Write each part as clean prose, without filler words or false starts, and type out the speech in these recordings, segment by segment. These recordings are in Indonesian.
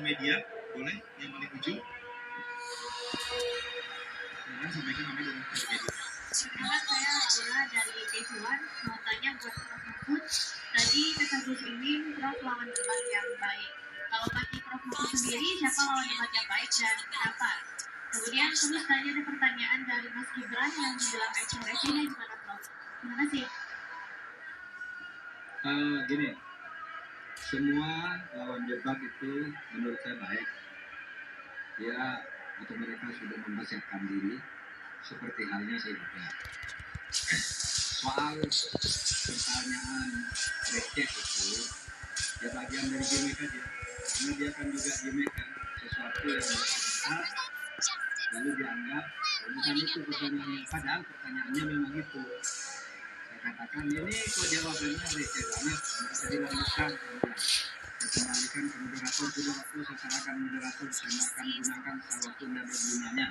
media, boleh yang paling ujung. Silakan sampaikan nama dan media. Perkenalkan, saya Laura dari Taiwan. Mau tanya buat Prof Mahfud. Tadi kata Gus Imin, Prof lawan debat yang baik. Kalau bagi Prof Mahfud sendiri, siapa lawan debat yang baik dan kenapa? Kemudian terus tanya ada pertanyaan dari Mas Gibran yang bilang ekspresinya gimana Prof? Terima kasih. Gini, semua lawan debat itu menurut saya baik. Ya, atau mereka sudah mempersiapkan diri, seperti halnya saya juga. Soal pertanyaan receh itu, ya bagian dari gimmick aja. Karena dia kan juga gimmick kan, sesuatu yang besar, lalu dianggap bukan itu pertanyaannya. Padahal pertanyaannya memang itu. Saya katakan ini kok jawabannya receh banget, bisa dilanjutkan. Saya kembalikan ke moderator, sudah waktu saya serahkan moderator, saya akan gunakan sewaktu dan gunanya.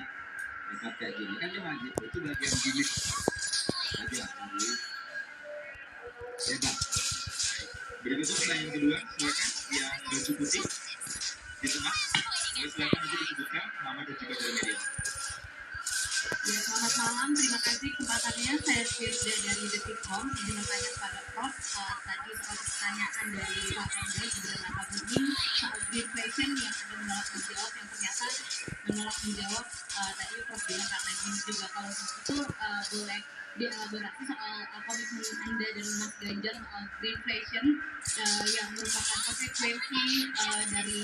Debat kayak gini kan cuma gitu, itu bagian gimmick aja. Hebat. Berikutnya pertanyaan kedua, silakan yang baju putih di tengah. Silakan nanti disebutkan nama dan juga dari media. Ya, selamat malam. Terima kasih kesempatannya. Saya Firda dari Detikcom. Izin bertanya kepada Prof. Tadi soal pertanyaan dari Pak Enda Gibran Rakabuming soal green fashion yang ada menolak menjawab, yang ternyata menolak menjawab. Tadi Prof bilang karena gini juga, kalau itu boleh dielaborasi soal komitmen Anda dan Mas Ganjar soal green fashion yang merupakan konsekuensi dari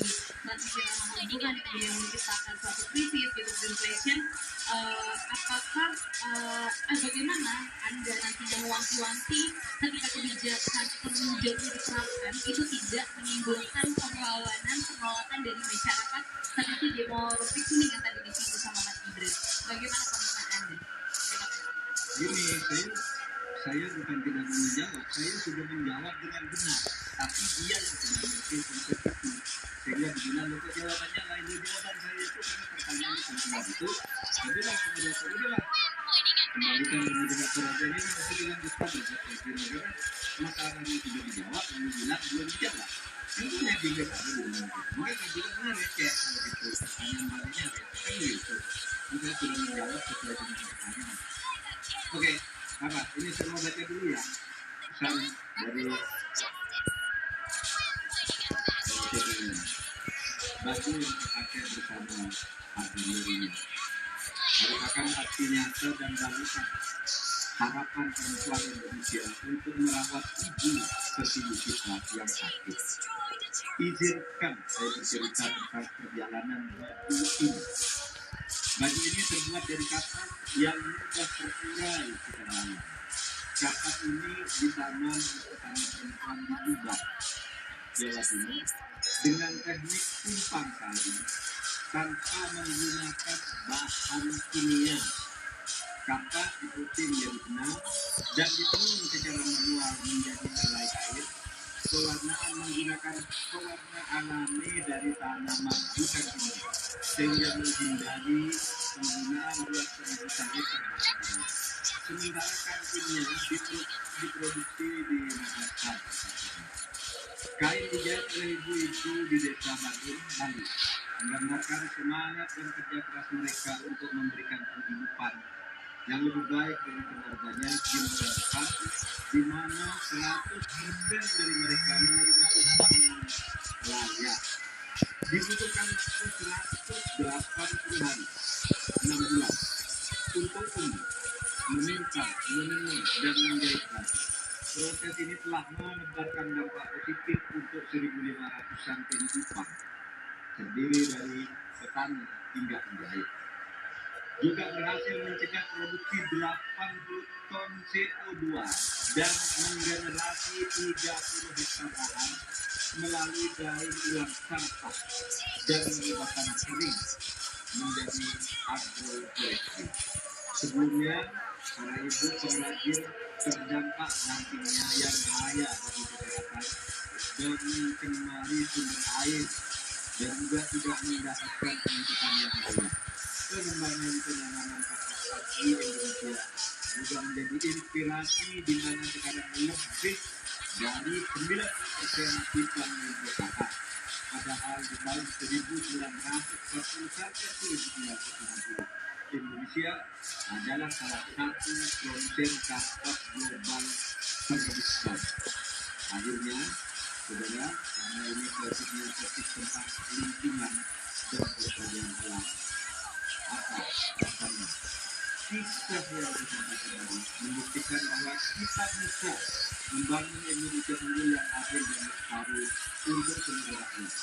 transisi ramah lingkungan yang kemudian menciptakan suatu krisis gitu green fashion. Apakah bagaimana Anda nanti mewanti-wanti ketika kebijakan penunjuk diterapkan itu tidak menimbulkan perlawanan penolakan dari masyarakat seperti demo Rofi Kuning yang tadi disinggung sama Mas Gibran? Bagaimana komitmen Anda? Gini, saya bukan tidak menjawab, saya sudah menjawab dengan benar, tapi dia yang tidak mengerti konsep itu. Sehingga dibilang untuk jawabannya lain dari jawaban saya itu karena pertanyaan tentang itu. Saya bilang ke moderator, udahlah kembalikan ke moderator aja, ini masih dilanjutkan aja. Kira-kira masalahnya sudah dijawab, lalu bilang belum dijawab. Itu yang dilihat aja dulu. Mereka bilang receh kalau gitu, pertanyaan baliknya receh kan gitu. Maka sudah menjawab sesuai dengan pertanyaan. Oke, apa? Ini saya mau baca dulu ya. Pesan dari baju yang dipakai bersama partnernya merupakan aksi nyata dan balasan harapan perempuan Indonesia untuk merawat ibu tertinggi kita yang sakit. Izinkan saya bercerita tentang perjalanan baju ini. Baju ini terbuat dari kapas yang mudah terurai secara alami. Kapas ini ditanam oleh perempuan di Tuban, Jawa Timur, dengan teknik tumpang sari tanpa menggunakan bahan kimia. Kapas diputih menjadi benang dan ditenun secara manual menjadi helai kain. Pewarnaan menggunakan pewarna alami dari tanaman bukan kimia, sehingga menghindari penggunaan buat pembuatan kimia. Sementara kain kimia diproduksi di Makassar. Kain dijahit oleh ibu-ibu di desa Badung, Bali, menggambarkan semangat dan kerja keras mereka untuk memberikan kehidupan yang lebih baik bagi keluarganya di masa depan, di mana 100% dari mereka menerima upah yang layak. Dibutuhkan waktu 180 hari, 6 bulan, untuk meminta, menenun, dan menjahit baju. Proses ini telah menebarkan dampak positif untuk 1.500-an kehidupan, terdiri dari petani hingga penjahit. Juga berhasil mencegah produksi 80 ton CO2 dan menggenerasi 30 hektar lahan melalui daur ulang sampah dan pengobatan kering menjadi agroforestry. Sebelumnya, para ibu pengrajin terdampak nantinya yang bahaya bagi kesehatan dan mencemari sumber air dan juga tidak mendapatkan pendidikan yang baik. Pengembangan penanganan kapas di Indonesia juga menjadi inspirasi di mana sekarang lebih dari 90% kita membutuhkan. Padahal di tahun 1940 sampai 1990 Indonesia adalah salah satu produsen kapak global terbesar. Akhirnya, saudara, karena ini topiknya topik tentang lingkungan dan kelestarian alam. Apa rasanya? Kisah yang disampaikan tadi membuktikan bahwa kita bisa membangun Indonesia unggul yang adil dan lestari untuk seluruh rakyat.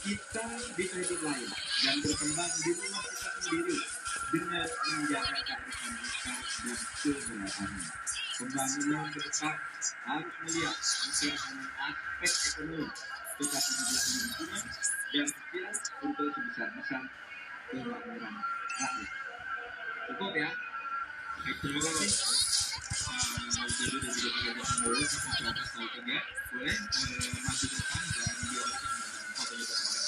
Kita bisa hidup layak dan berkembang di rumah kita sendiri dengan menjaga kearifan lokal dan keberagaman. Pembangunan ke depan harus melihat bukan hanya aspek ekonomi, tetapi juga lingkungan dan sosial untuk sebesar-besar kemakmuran rakyat. Cukup ya. Baik, terima kasih. Jadi dan juga penjelasan Bowo kita sudah selesai ya. Boleh maju ke depan dan dialogkan dengan fotonya bersama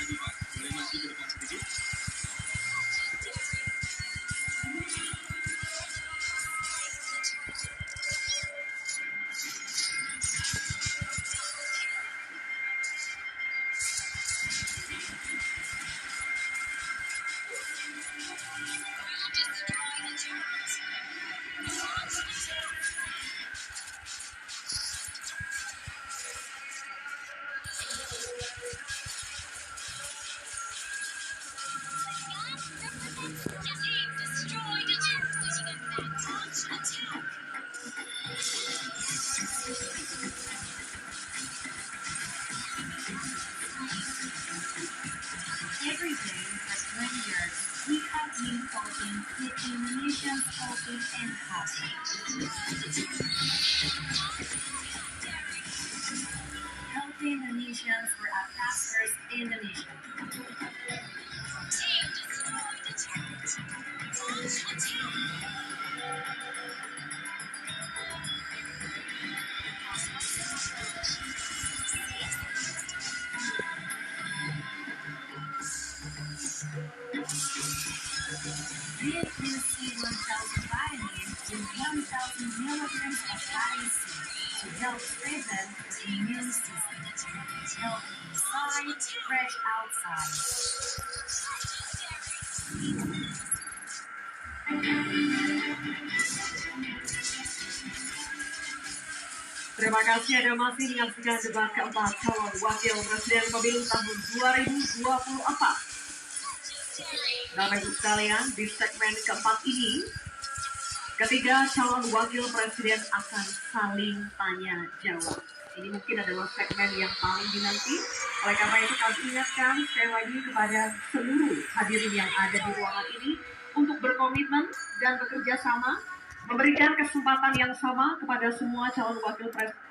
dengan boleh maju ke depan sedikit. Every day for 20 years, we have been talking with Indonesians talking and happy. Healthy Indonesians for a prosperous Indonesia. This is C1000 vitamins with 1,000 milligrams of vitamin C to help strengthen the immune system. Healthy inside, fresh outside. Terima kasih Anda masih menyaksikan debat keempat calon wakil presiden pemilu tahun 2024. Bapak Ibu sekalian, di segmen keempat ini, ketiga calon wakil presiden akan saling tanya jawab. Ini mungkin adalah segmen yang paling dinanti. Oleh karena itu kami ingatkan sekali lagi kepada seluruh hadirin yang ada di ruangan ini untuk berkomitmen dan bekerja sama, memberikan kesempatan yang sama kepada semua calon wakil presiden